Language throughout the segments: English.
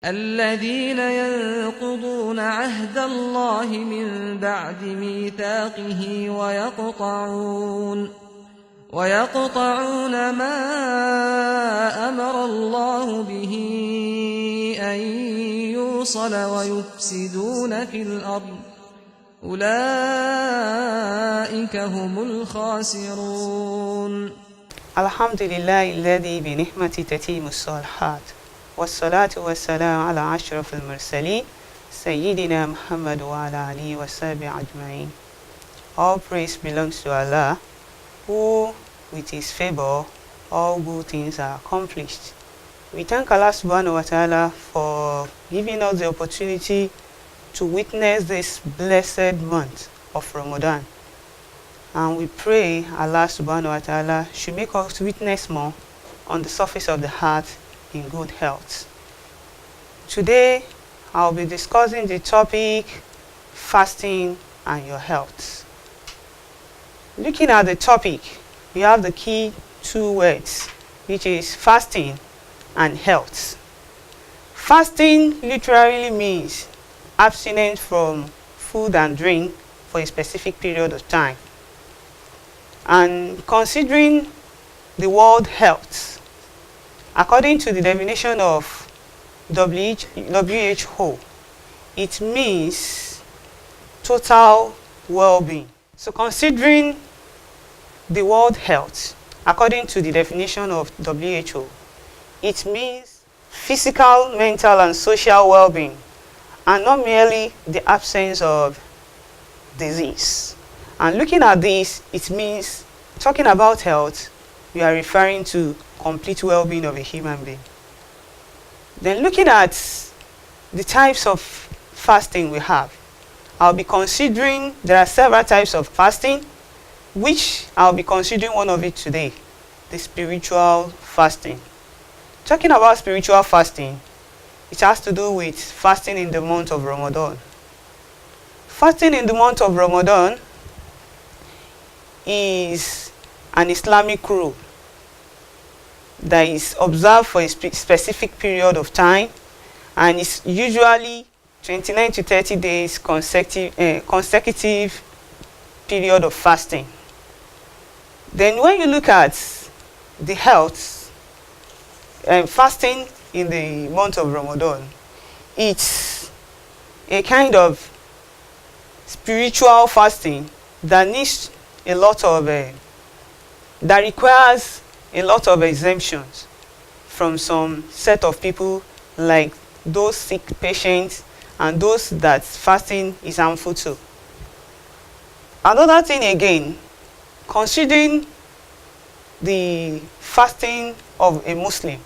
الذين ينقضون عهد الله من بعد ميثاقه ويقطعون ما أمر الله به أن يوصل ويفسدون في الأرض أولئك هم الخاسرون. الحمد لله الذي بنعمته تتم الصالحات والصلاة والسلام على أشرف المرسلين سيدنا محمد وعلى آله وصحبه أجمعين. All praise belongs to Allah, who with his favor all good things are accomplished. We thank Allah subhanahu wa ta'ala for giving us the opportunity to witness this blessed month of Ramadan. And we pray Allah subhanahu wa ta'ala should make us witness more on the surface of the heart in good health. Today I'll be discussing the topic fasting and your health. Looking at the topic, we have the key two words, which is fasting and health. Fasting literally means abstinence from food and drink for a specific period of time. And considering the World Health, according to the definition of WHO, it means total well-being. So considering the World Health, according to the definition of WHO, it means physical, mental, and social well-being, and not merely the absence of disease. And looking at this, it means, talking about health, we are referring to complete well-being of a human being. Then looking at the types of fasting we have, I'll be considering, there are several types of fasting, which I'll be considering one of it today, the spiritual fasting. Talking about spiritual fasting, it has to do with fasting in the month of Ramadan. Fasting in the month of Ramadan is an Islamic rule that is observed for a specific period of time, and it's usually 29 to 30 days consecutive period of fasting. Then when you look at the health, fasting in the month of Ramadan, it's a kind of spiritual fasting that needs a lot of that requires a lot of exemptions from some set of people, like those sick patients and those that fasting is harmful to. Another thing again, considering the fasting of a Muslim,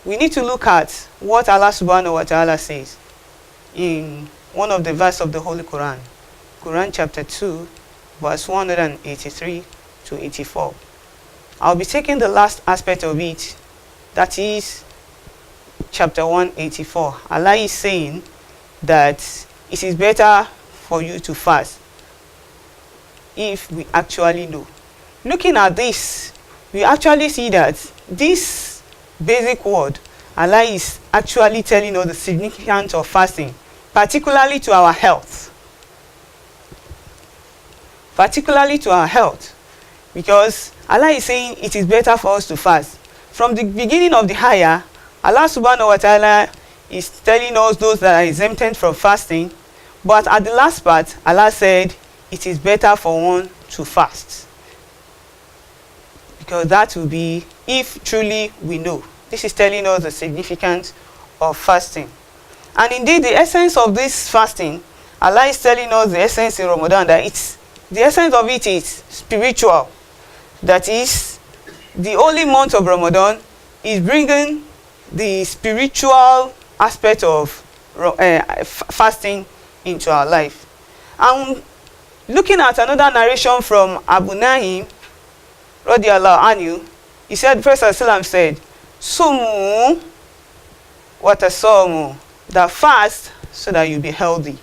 we need to look at what Allah subhanahu wa ta'ala says in one of the verses of the Holy Quran, Quran chapter 2, verse 183 to 84. I'll be taking the last aspect of it, that is chapter 184. Allah is saying that it is better for you to fast if we actually know. Looking at this, we actually see that this basic word, Allah is actually telling us the significance of fasting, particularly to our health. Particularly to our health, because Allah is saying it is better for us to fast. From the beginning of the ayah, Allah subhanahu wa ta'ala is telling us those that are exempted from fasting, but at the last part, Allah said it is better for one to fast, because that will be if truly we know. This is telling us the significance of fasting. And indeed, the essence of this fasting, Allah is telling us the essence in Ramadan, that the essence of it is spiritual. That is, the only month of Ramadan is bringing the spiritual aspect of fasting into our life. And looking at another narration from Abu Naim, radiallahu anhu, he said, the Prophet ﷺ said, Sumu watasomu, that fast so that you be healthy.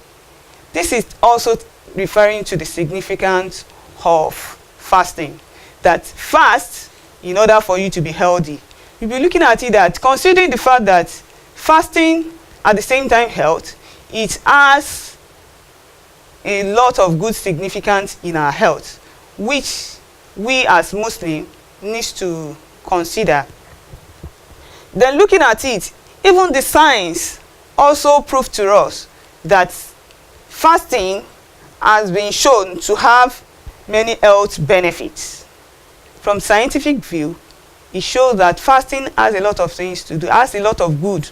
This is also referring to the significance of fasting. That fast in order for you to be healthy. You'll be looking at it that, considering the fact that fasting at the same time health, it has a lot of good significance in our health, which we as Muslims need to consider. Then looking at it, even the science also proved to us that fasting has been shown to have many health benefits. From scientific view, it shows that fasting has a lot of things to do, has a lot of good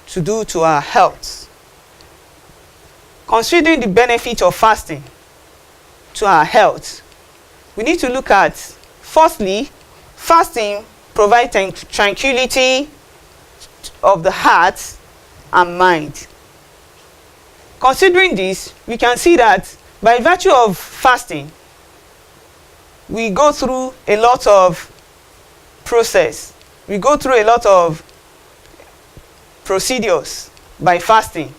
to do to our health. Considering the benefit of fasting to our health, we need to look at, firstly, fasting provides tranquility of the heart and mind. Considering this, we can see that by virtue of fasting, we go through a lot of process. We go through a lot of procedures by fasting.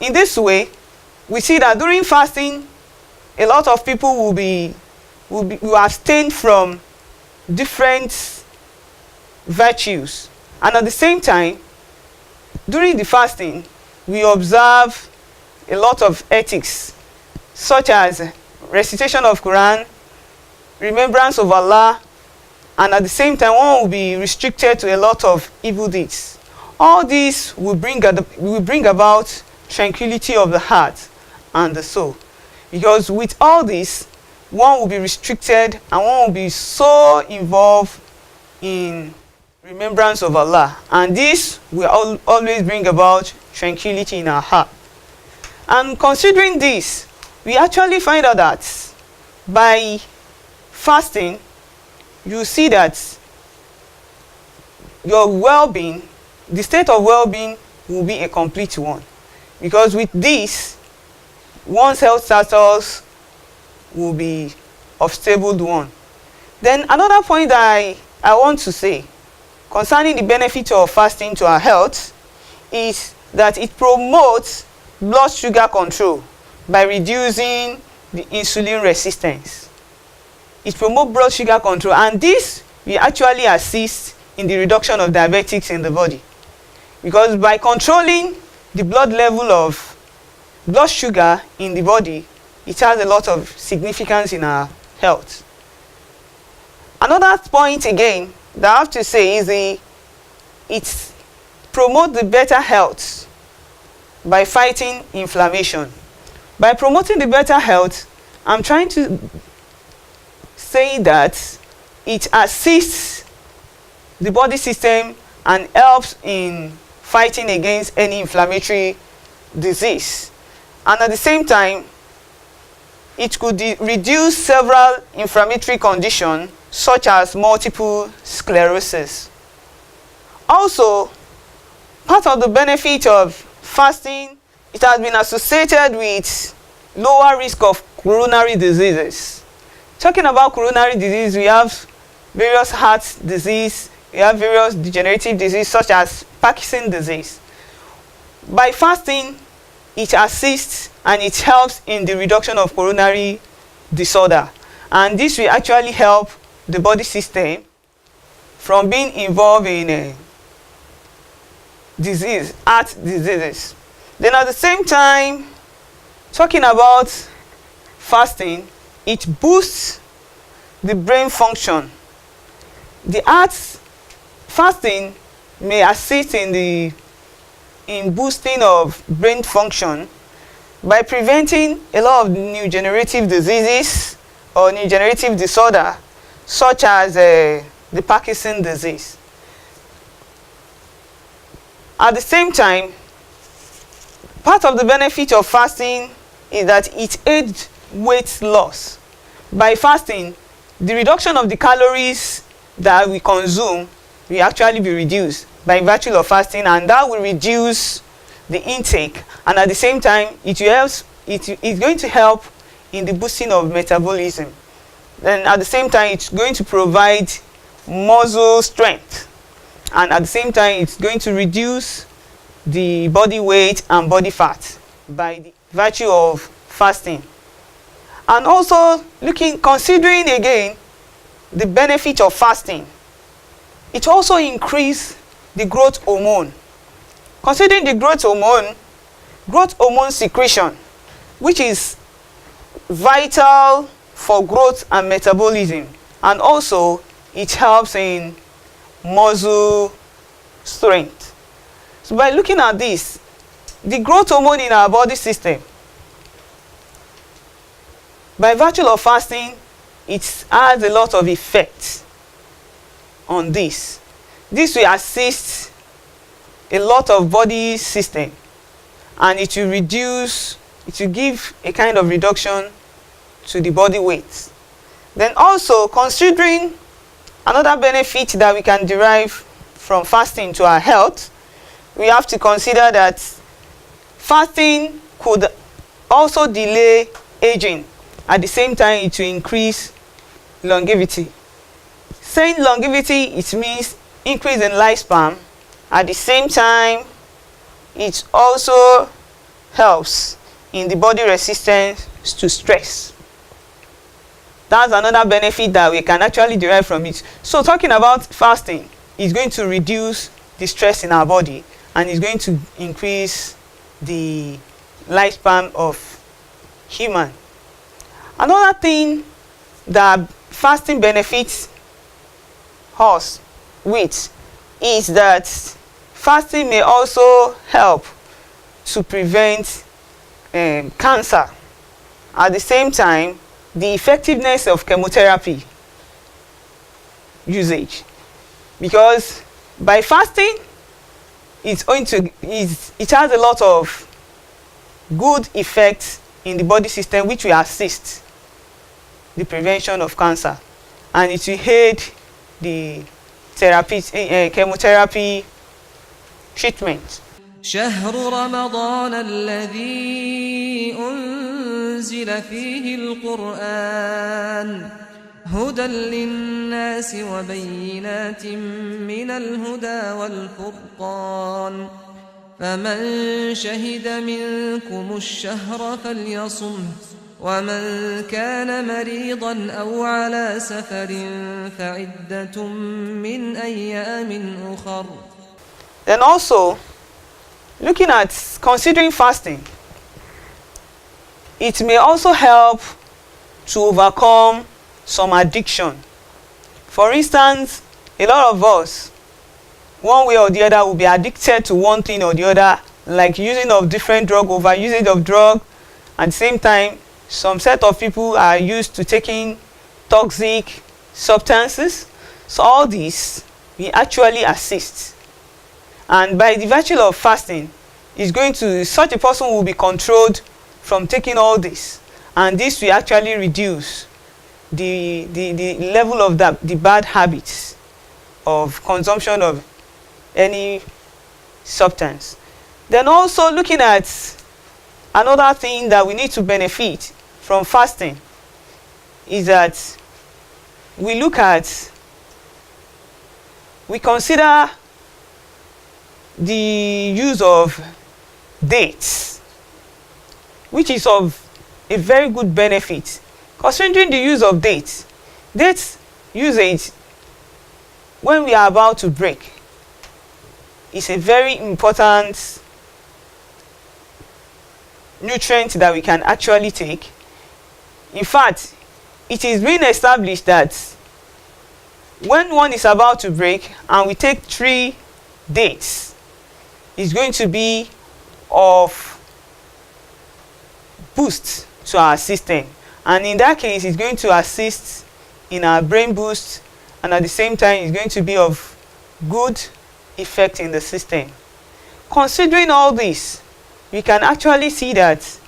In this way, we see that during fasting, a lot of people will abstain from different virtues. And at the same time, during the fasting, we observe a lot of ethics, such as recitation of Quran, remembrance of Allah, and at the same time, one will be restricted to a lot of evil deeds. All these will bring about tranquility of the heart and the soul. Because with all this, one will be restricted and one will be so involved in remembrance of Allah. And this will always bring about tranquility in our heart. And considering this, we actually find out that by fasting, you see that your well-being, the state of well-being will be a complete one. Because with this, one's health status will be of stable one. Then another point that I want to say concerning the benefit of fasting to our health is that it promotes blood sugar control by reducing the insulin resistance. It promotes blood sugar control, and this will actually assist in the reduction of diabetics in the body. Because by controlling the blood level of blood sugar in the body, it has a lot of significance in our health. Another point again that I have to say is it promotes the better health by fighting inflammation. By promoting the better health, I'm trying to say that it assists the body system and helps in fighting against any inflammatory disease. And at the same time, it could reduce several inflammatory conditions such as multiple sclerosis. Also, part of the benefit of fasting, it has been associated with lower risk of coronary diseases. Talking about coronary disease, we have various heart disease, we have various degenerative disease such as Parkinson's disease. By fasting, it assists and it helps in the reduction of coronary disorder. And this will actually help the body system from being involved in heart diseases. Then at the same time, talking about fasting, it boosts the brain function. The fasting may assist in boosting of brain function by preventing a lot of neurodegenerative diseases or neurodegenerative disorder such as the Parkinson's disease. At the same time, part of the benefit of fasting is that it aids weight loss. By fasting, the reduction of the calories that we consume will actually be reduced by virtue of fasting, and that will reduce the intake, and at the same time it's going to help in the boosting of metabolism. Then at the same time, it's going to provide muscle strength, and at the same time it's going to reduce the body weight and body fat by the virtue of fasting. And also considering again the benefit of fasting, it also increases the growth hormone. Considering the growth hormone secretion, which is vital for growth and metabolism, and also it helps in muscle strength. So by looking at this, the growth hormone in our body system, by virtue of fasting, it has a lot of effect on this. This will assist a lot of body system, and it will give a kind of reduction to the body weight. Then also, considering another benefit that we can derive from fasting to our health, we have to consider that fasting could also delay aging. At the same time, it will increase longevity. Saying longevity, it means increase in lifespan. At the same time, it also helps in the body resistance to stress. That's another benefit that we can actually derive from it. So talking about fasting is going to reduce the stress in our body, and is going to increase the lifespan of human. Another thing that fasting benefits us with is that fasting may also help to prevent cancer. At the same time, the effectiveness of chemotherapy usage, because by fasting, it has a lot of good effects in the body system, which will assist the prevention of cancer, and it will aid the chemotherapy treatment. شهر رمضان الذي أنزل فيه القرآن هدى للناس وبينات من الهدى والفرقان فمن شهد منكم الشهر فليصمه ومن كان مريضا أو على سفر فعدة من أيام أخر. Then also, looking at considering fasting, it may also help to overcome some addiction. For instance, a lot of us, one way or the other, will be addicted to one thing or the other, like using of different drug, overusage of drug. At the same time, some set of people are used to taking toxic substances. So all this we actually assist, and by the virtue of fasting, such a person will be controlled from taking all this, and this will actually reduce the level of the bad habits of consumption of any substance. Then also, looking at another thing that we need to benefit from fasting is that we consider the use of dates, which is of a very good benefit. Considering the use of dates usage when we are about to break is a very important nutrient that we can actually take. In fact, it is being established that when one is about to break and we take 3 dates, it's going to be of boost to our system, and in that case it's going to assist in our brain boost, and at the same time it's going to be of good effect in the system. Considering all this, we can actually see that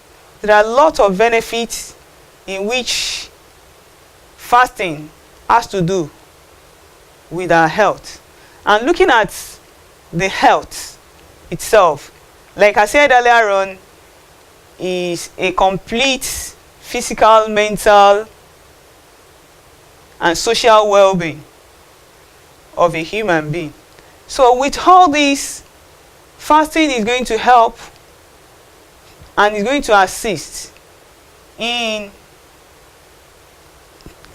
there are a lot of benefits in which fasting has to do with our health. And looking at the health itself, like I said earlier on, is a complete physical, mental, and social well-being of a human being. So with all this, fasting is going to help and is going to assist in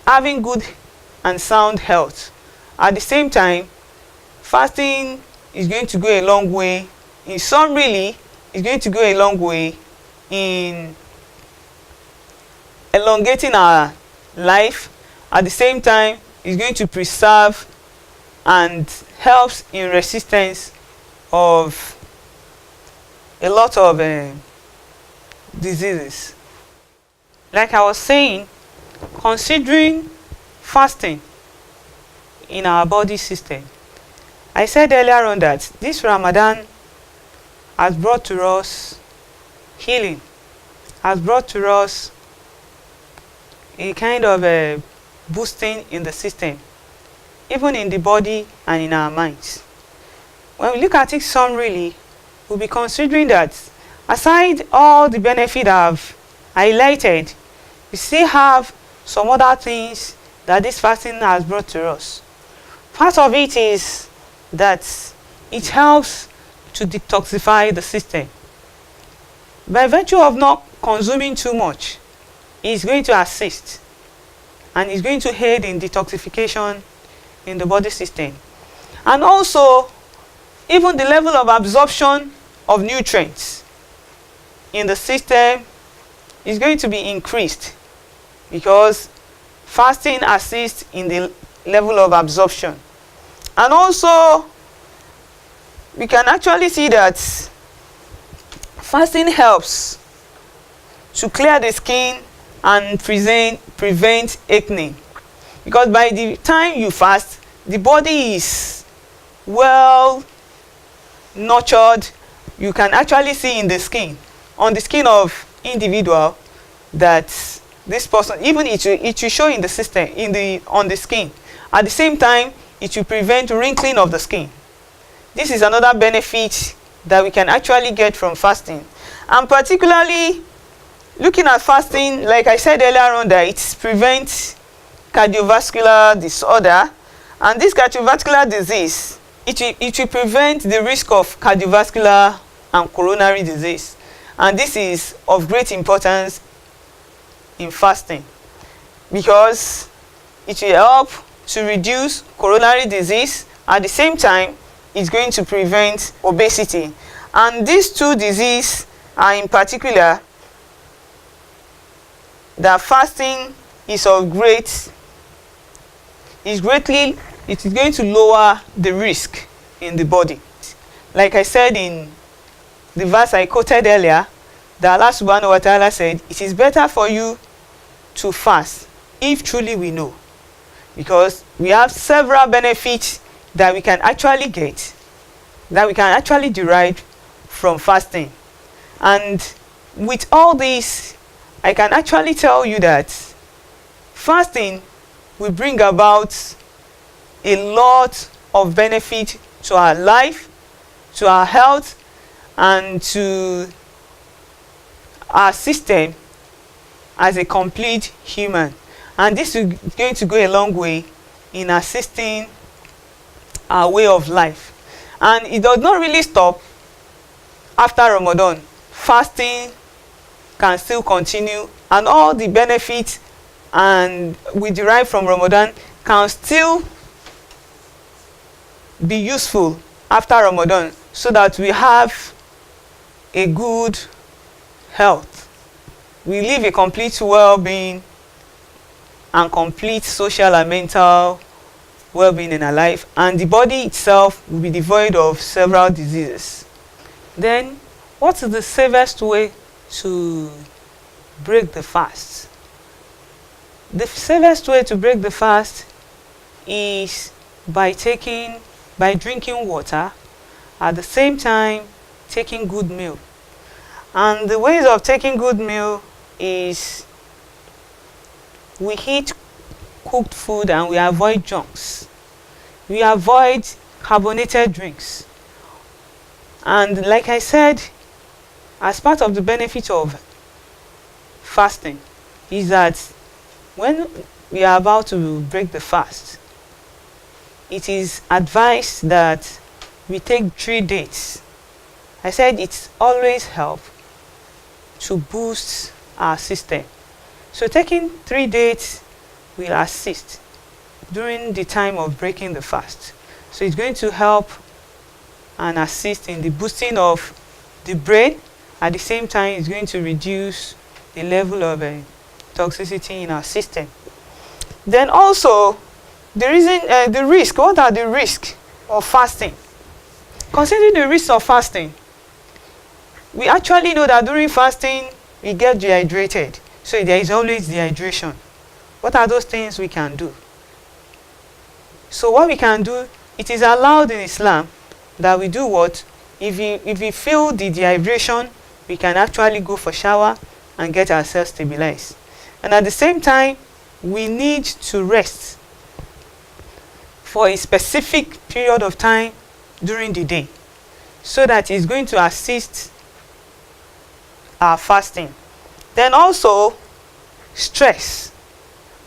having good and sound health. At the same time, fasting is going to go a long way in summary, it's going to go a long way in elongating our life. At the same time, it's going to preserve and helps in resistance of a lot of diseases. Like I was saying, considering fasting in our body system, I said earlier on that this Ramadan has brought to us healing, has brought to us a kind of a boosting in the system, even in the body and in our minds. When we look at it summarily, we'll be considering that aside all the benefit I've highlighted, we still have some other things that this fasting has brought to us. Part of it is that it helps to detoxify the system. By virtue of not consuming too much, it's going to assist and it's going to aid in detoxification in the body system. And also, even the level of absorption of nutrients in the system is going to be increased because fasting assists in the level of absorption. And also, we can actually see that fasting helps to clear the skin and prevent acne, because by the time you fast, the body is well nurtured. You can actually see in the skin, on the skin of individual, that this person, even it will show in the system, on the skin. At the same time, it will prevent wrinkling of the skin. This is another benefit that we can actually get from fasting. And particularly looking at fasting, like I said earlier on, that it prevents cardiovascular disorder. And this cardiovascular disease, it will prevent the risk of cardiovascular and coronary disease. And this is of great importance in fasting because it will help to reduce coronary disease. At the same time, it's going to prevent obesity. And these two diseases are in particular that fasting is of it is going to lower the risk in the body. Like I said in the verse I quoted earlier, that Allah subhanahu wa ta'ala said, it is better for you to fast if truly we know. Because we have several benefits that we can actually get, that we can actually derive from fasting. And with all this, I can actually tell you that fasting will bring about a lot of benefit to our life, to our health, and to our system as a complete human. And this is going to go a long way in assisting our way of life. And it does not really stop after Ramadan. Fasting can still continue, and all the benefits and we derive from Ramadan can still be useful after Ramadan, so that we have a good health. We live a complete well-being and complete social and mental well-being in our life, and the body itself will be devoid of several diseases. Then, what is the safest way to break the fast? The safest way to break the fast is by drinking water, at the same time taking good meal. And the ways of taking good meal is we eat cooked food and we avoid junks. We avoid carbonated drinks. And like I said, as part of the benefit of fasting is that when we are about to break the fast, it is advised that we take 3 dates. I said it's always help to boost our system. So taking 3 dates will assist during the time of breaking the fast. So it's going to help and assist in the boosting of the brain. At the same time, it's going to reduce the level of toxicity in our system. Then also, the risk. What are the risks of fasting? Considering the risks of fasting, we actually know that during fasting, we get dehydrated. So there is always dehydration. What are those things we can do? So what we can do, it is allowed in Islam that we do what? If we feel the dehydration, we can actually go for shower and get ourselves stabilized. And at the same time, we need to rest for a specific period of time during the day, so that it's going to assist our fasting. Then also, stress.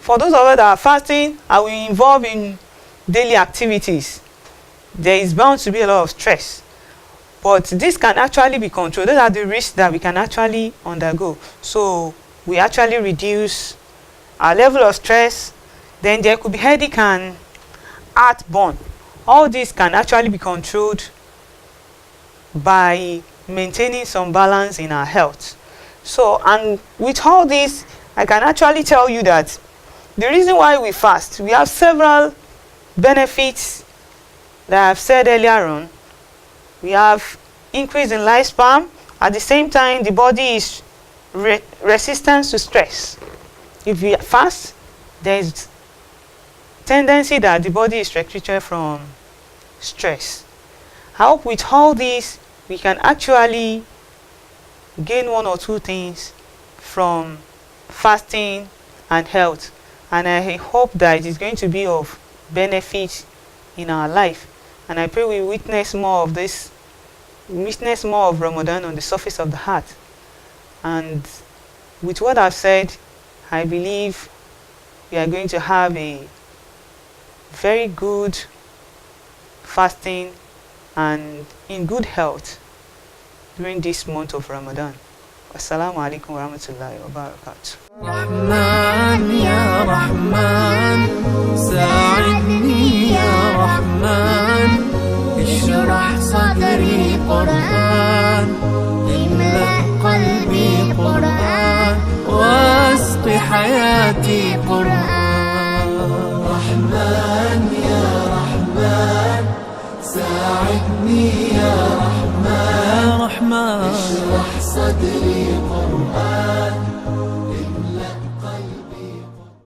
For those of us that are fasting and we involve in daily activities, there is bound to be a lot of stress. But this can actually be controlled. Those are the risks that we can actually undergo. So we actually reduce our level of stress. Then there could be headache and heartburn. All this can actually be controlled by maintaining some balance in our health. So, and with all this, I can actually tell you that the reason why we fast, we have several benefits that I've said earlier on. We have increase in lifespan. At the same time, the body is resistant to stress. If we fast, there is tendency that the body is restricted from stress. I hope with all this, we can actually gain one or two things from fasting and health. And I hope that it is going to be of benefit in our life. And I pray we witness more of this, witness more of Ramadan on the surface of the heart. And with what I've said, I believe we are going to have a very good fasting and in good health during this month of Ramadan. Assalamu alaikum wa rahmatullahi wa barakatuh. رحمن يا رحمن ساعدني يا رحمن اشرح صدري قرآن املأ قلبي قرآن واسق حياتي قرآن رحمن يا رحمن ساعدني يا رحمن اشرح صدري